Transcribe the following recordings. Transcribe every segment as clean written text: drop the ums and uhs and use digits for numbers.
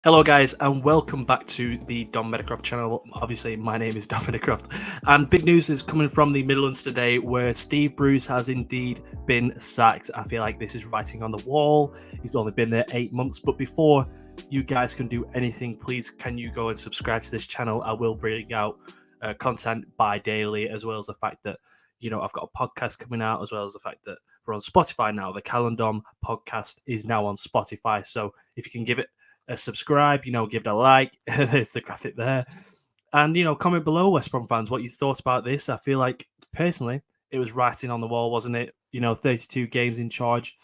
Hello, guys, and welcome back to the Dom Medicroft channel. Obviously, my name is Dom Medicroft, and big news is coming from the Midlands today, where Steve Bruce has indeed been sacked. I feel like this is writing on the wall. He's only been there 8 months, but before you guys can do anything, please can you go and subscribe to this channel? I will bring out content bi-daily, as well as the fact that I've got a podcast coming out, as well as the fact that we're on Spotify now. The Calendom podcast is now on Spotify, so if you can give it a subscribe, give it a like. There's the graphic there. And, comment below, West Brom fans, what you thought about this. I feel like, personally, it was writing on the wall, wasn't it? 32 games in charge,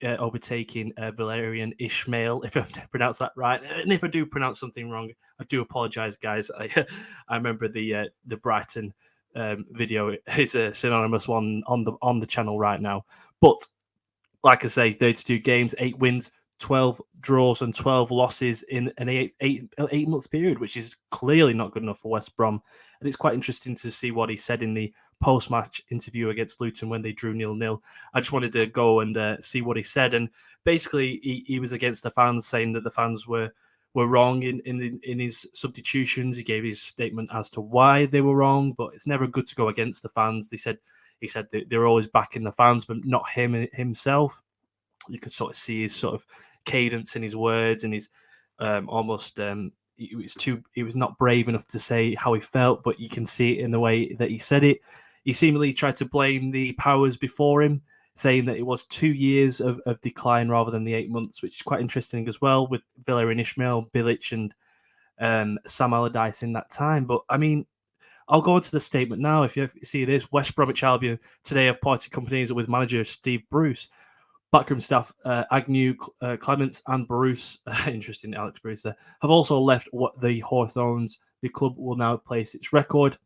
overtaking Valerian Ishmael, if I've pronounced that right. And if I do pronounce something wrong, I do apologise, guys. I remember the Brighton video. It's a synonymous one on the channel right now. But, like I say, 32 games, 8 wins, 12 draws and 12 losses in an eight-month period, which is clearly not good enough for West Brom. And it's quite interesting to see what he said in the post-match interview against Luton when they drew 0-0. I just wanted to go and see what he said. And basically, he was against the fans, saying that the fans were wrong in his substitutions. He gave his statement as to why they were wrong, but it's never good to go against the fans. He said that they're always backing the fans, but not him himself. You could sort of see his sort of cadence in his words, and his almost he was not brave enough to say how he felt, but you can see it in the way that he said it. He seemingly tried to blame the powers before him, saying that it was 2 years of decline rather than the 8 months, which is quite interesting as well, with Valerian Ishmael, Bilic, and Sam Allardyce in that time. But I mean, I'll go on to the statement now. If you see this, West Bromwich Albion today have parted companies with manager Steve Bruce. Backroom staff Agnew, Clements, and Bruce, interesting, Alex Bruce there, have also left the Hawthorns. The club will now place its record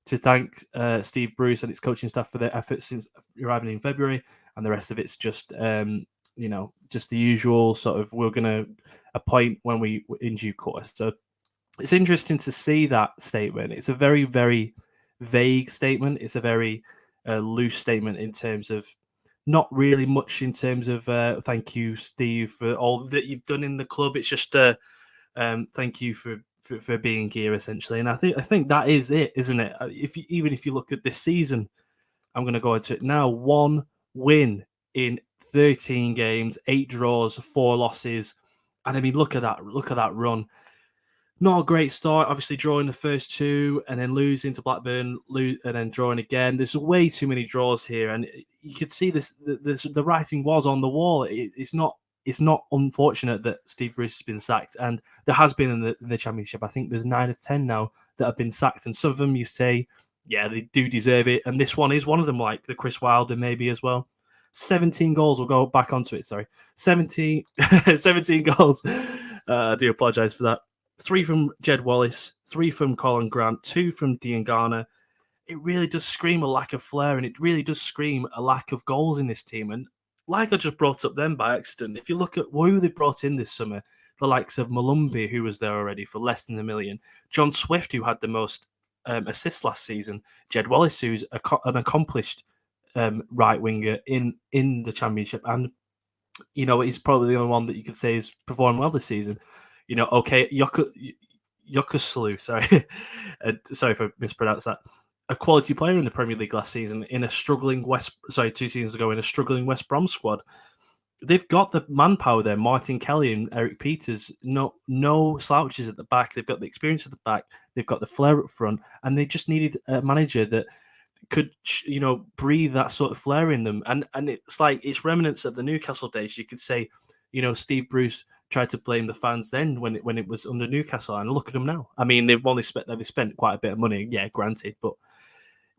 to thank Steve Bruce and its coaching staff for their efforts since arriving in February, and the rest of it's just just the usual sort of, we're going to appoint when we in due course. So it's interesting to see that statement. It's a very, very vague statement. It's a very loose statement in terms of not really much in terms of thank you, Steve, for all that you've done in the club. It's just thank you for being here, essentially. And I think that is it, isn't it? Even if you look at this season, I'm going to go into it now. 1 win in 13 games, 8 draws, 4 losses, and I mean, look at that run. Not a great start, obviously drawing the first 2 and then losing to Blackburn, and then drawing again. There's way too many draws here, and you could see the writing was on the wall. It's not unfortunate that Steve Bruce has been sacked, and there has been in the Championship. I think there's 9 or 10 now that have been sacked, and some of them you say, yeah, they do deserve it, and this one is one of them, like the Chris Wilder maybe as well. 17 goals. We'll go back onto it. Sorry, 17 goals. I do apologise for that. 3 from Jed Wallace, 3 from Colin Grant, 2 from Dean Garner. It really does scream a lack of flair, and it really does scream a lack of goals in this team. And like I just brought up them by accident, if you look at who they brought in this summer, the likes of Malumbi, who was there already for less than $1 million, John Swift, who had the most assists last season, Jed Wallace, who's an accomplished right winger in the Championship, and he's probably the only one that you could say is performed well this season. Okay, Yokuslu, sorry. Sorry if I mispronounced that. A quality player in the Premier League last season in a struggling 2 seasons ago in a struggling West Brom squad. They've got the manpower there. Martin Kelly and Eric Peters, no slouches at the back. They've got the experience at the back. They've got the flair up front, and they just needed a manager that could, breathe that sort of flair in them. And it's like, it's remnants of the Newcastle days. You could say, Steve Bruce tried to blame the fans then when it was under Newcastle, and look at them now. I mean, they've spent quite a bit of money, yeah, granted, but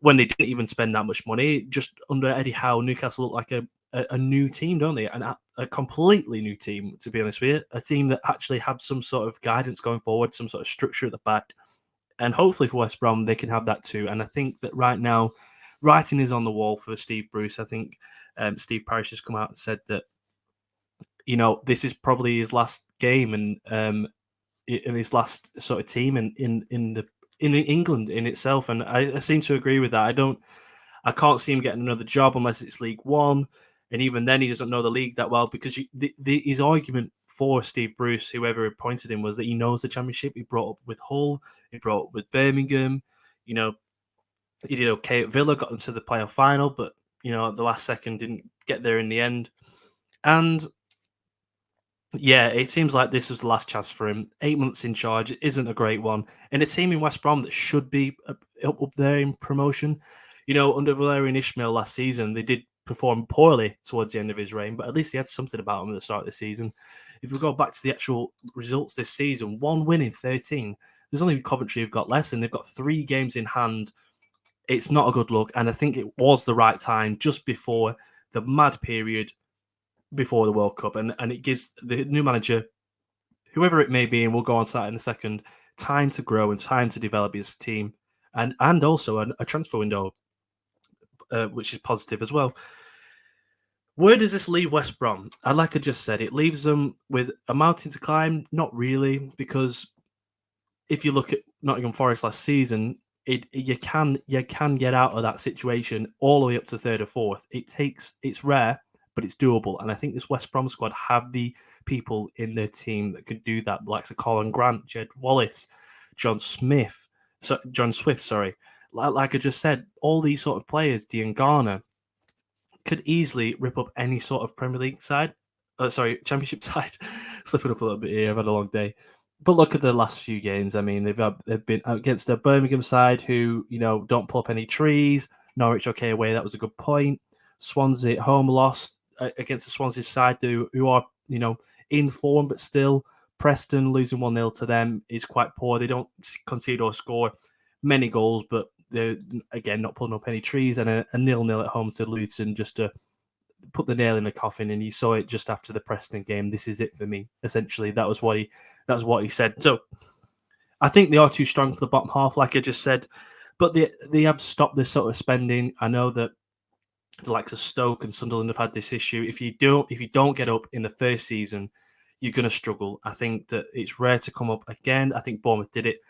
when they didn't even spend that much money, just under Eddie Howe, Newcastle looked like a new team, don't they? A completely new team, to be honest with you. A team that actually have some sort of guidance going forward, some sort of structure at the back. And hopefully for West Brom, they can have that too. And I think that right now, writing is on the wall for Steve Bruce. I think Steve Parish has come out and said that, this is probably his last game and in his last sort of team in England in itself. And I seem to agree with that. I can't see him getting another job unless it's League One. And even then, he doesn't know the league that well because his argument for Steve Bruce, whoever appointed him, was that he knows the Championship. He brought up with Hull, he brought up with Birmingham. You know, he did okay at Villa, got them to the playoff final, but at the last second didn't get there in the end. And yeah, it seems like this was the last chance for him. 8 months in charge isn't a great one. And a team in West Brom that should be up there in promotion. Under Valerian Ismail last season, they did perform poorly towards the end of his reign, but at least he had something about him at the start of the season. If we go back to the actual results this season, 1 win in 13. There's only Coventry who've got less, and they've got 3 games in hand. It's not a good look, and I think it was the right time just before the mad period before the World Cup, and it gives the new manager, whoever it may be, and we'll go on to that in a second, time to grow and time to develop his team, and also a transfer window, which is positive as well. Where does this leave West Brom? Like I just said, it leaves them with a mountain to climb. Not really, because if you look at Nottingham Forest last season, you can get out of that situation all the way up to third or fourth. It's rare, but it's doable. And I think this West Brom squad have the people in their team that could do that, like Colin Grant, Jed Wallace, John Swift. Sorry, like I just said, all these sort of players, Dean Garner, could easily rip up any sort of Premier League side. Championship side. Slipping up a little bit here. I've had a long day. But look at the last few games. I mean, they've been against the Birmingham side who, don't pull up any trees. Norwich, okay, away. That was a good point. Swansea at home lost against the Swansea side who are, in form, but still. Preston losing 1-0 to them is quite poor. They don't concede or score many goals, but they're, again, not pulling up any trees. And a 0-0 at home to Luton just to put the nail in the coffin. And you saw it just after the Preston game. This is it for me. Essentially, that was what he said. So I think they are too strong for the bottom half, like I just said. But they have stopped this sort of spending. I know that the likes of Stoke and Sunderland have had this issue. If you don't get up in the first season, you're going to struggle. I think that it's rare to come up again. I think Bournemouth did it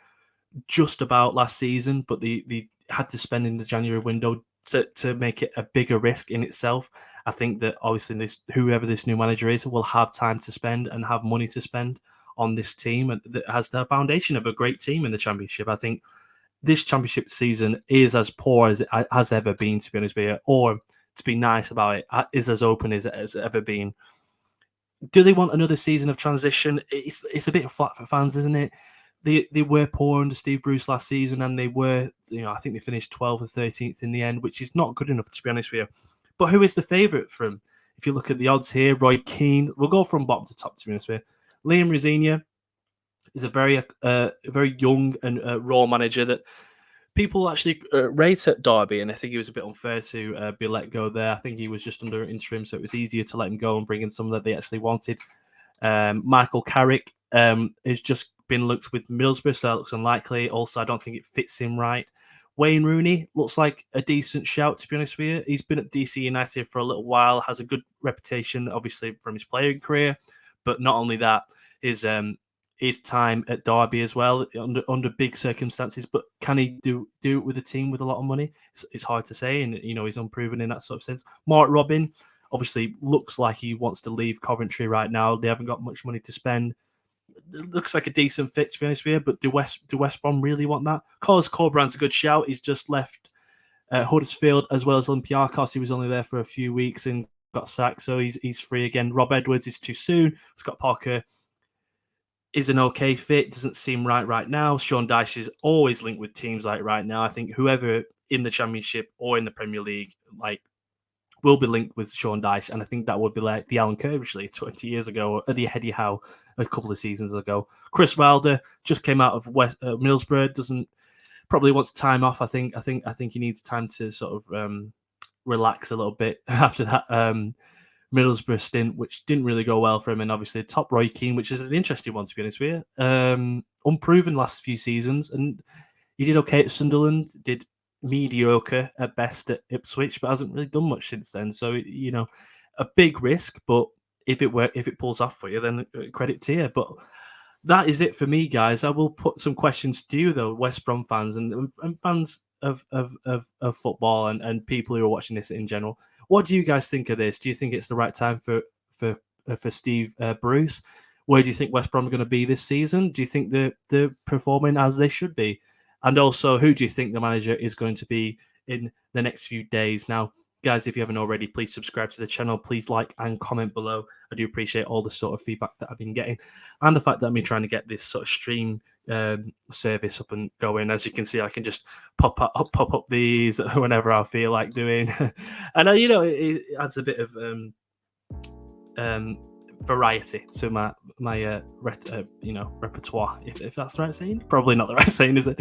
just about last season, but they had to spend in the January window to make it a bigger risk in itself. I think that obviously whoever this new manager is will have time to spend and have money to spend on this team, and that has the foundation of a great team in the Championship. I think this Championship season is as poor as it has ever been, to be honest with you, or to be nice about it, is as open as it has ever been. Do they want another season of transition? It's a bit flat for fans, isn't it? They were poor under Steve Bruce last season, and they were, I think they finished 12th or 13th in the end, which is not good enough, to be honest with you. But who is the favourite for him? If you look at the odds here, Roy Keane, we'll go from bottom to top, to be honest with you. Liam Rosenior is a very young and raw manager that people actually rate at Derby, and I think it was a bit unfair to be let go there. I think he was just under interim, so it was easier to let him go and bring in someone that they actually wanted. Michael Carrick has just been looked with Middlesbrough, so that looks unlikely. Also, I don't think it fits him right. Wayne Rooney looks like a decent shout, to be honest with you. He's been at DC United for a little while, has a good reputation, obviously, from his playing career. But not only that, his time at Derby as well, under big circumstances. But can he do it with a team with a lot of money? It's hard to say, and he's unproven in that sort of sense. Mark Robin obviously looks like he wants to leave Coventry right now. They haven't got much money to spend. It looks like a decent fit, to be honest with you, but do West Brom really want that? Carlos Corberán's a good shout. He's just left Huddersfield as well as Olympiacos. He was only there for a few weeks and got sacked, so he's free again. Rob Edwards is too soon. Scott Parker is an okay fit. Doesn't seem right now. Sean Dyche is always linked with teams like right now. I think whoever in the Championship or in the Premier League will be linked with Sean Dyche, and I think that would be like the Alan Kirshley 20 years ago, or the Eddie Howe a couple of seasons ago. Chris Wilder just came out of Middlesbrough. Probably wants time off. I think he needs time to sort of relax a little bit after that Middlesbrough stint, which didn't really go well for him. And obviously top Roy Keane, which is an interesting one, to be honest with you. Unproven last few seasons, and he did okay at Sunderland, did mediocre at best at Ipswich, but hasn't really done much since then. So a big risk, but if it pulls off for you, then credit to you. But that is it for me, guys. I will put some questions to you, though, West Brom fans and fans of football and people who are watching this in general. What do you guys think of this? Do you think it's the right time for Steve Bruce? Where do you think West Brom are going to be this season? Do you think they're performing as they should be? And also, who do you think the manager is going to be in the next few days? Now, guys, if you haven't already, please subscribe to the channel. Please like and comment below. I do appreciate all the sort of feedback that I've been getting, and the fact that I've been trying to get this sort of stream service up and going. As you can see, I can just pop up these whenever I feel like doing, and it adds a bit of variety to my repertoire, if that's the right saying. Probably not the right saying, is it?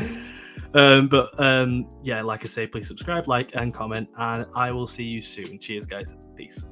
Yeah, like I say, please subscribe, like, and comment, and I will see you soon. Cheers, guys. Peace.